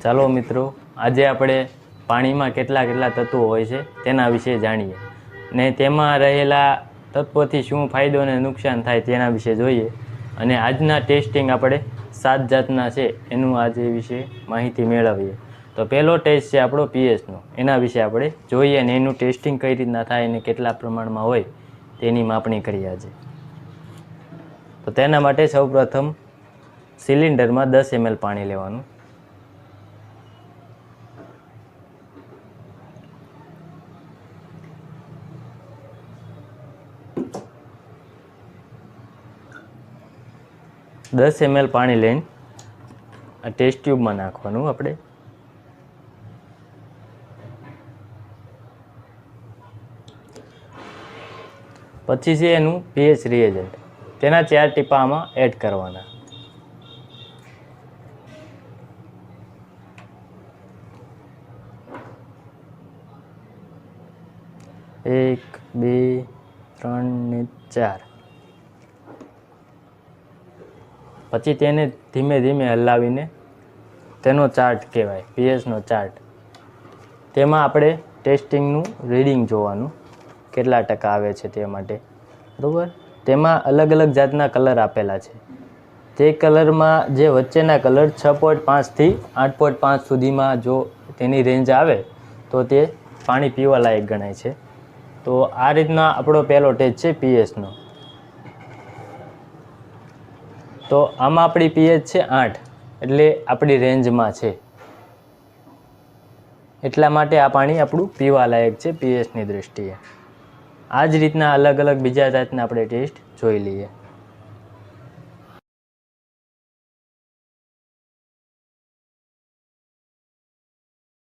ચાલો મિત્રો, આજે આપણે પાણીમાં કેટલા તત્વો હોય છે તેના વિશે જાણીએ ને તેમાં રહેલા તત્વોથી શું ફાયદો અને નુકસાન થાય તેના વિશે જોઈએ. અને આજના ટેસ્ટિંગ આપણે 7 જાતના છે એનું આજે વિશે માહિતી મેળવીએ. તો પહેલો ટેસ્ટ છે આપણો પીએચનો, એના વિશે આપણે જોઈએ અને એનું ટેસ્ટિંગ કઈ રીતના થાય અને કેટલા પ્રમાણમાં હોય તેની માપણી કરીએ આજે. તો તેના માટે સૌપ્રથમ સિલિન્ડરમાં 10 ml પાણી લેવાનું. દસ ml પાણી લઈને આ ટેસ્ટ ટ્યુબમાં નાખવાનું આપણે. પછી છે એનું પીએચ રિએજન્ટ, તેના 4 ટીપા આમાં એડ કરવાના. એક, 2, 3 ને 4. પછી તેને ધીમે ધીમે હલાવીને તેનો ચાર્ટ કહેવાય, પીએચનો ચાર્ટ. તેમાં આપણે ટેસ્ટિંગનું રીડિંગ જોવાનું, કેટલા ટકા આવે છે તે માટે, બરાબર. તેમાં અલગ અલગ જાતના કલર આપેલા છે. તે કલરમાં જે વચ્ચેના કલર 6.5 થી 8.5 સુધીમાં જો તેની રેન્જ આવે તો તે પાણી પીવા લાયક ગણાય છે. તો આ રીતના આપણો પહેલો ટેસ્ટ છે પીએચનો. તો આમાં આપણી પીએચ છે 8, એટલે આપણી રેન્જમાં છે. એટલા માટે આ પાણી આપણું પીવા લાયક છે પીએચની દૃષ્ટિએ. આ જ રીતના અલગ અલગ બીજા જાતના આપણે ટેસ્ટ જોઈ લઈએ.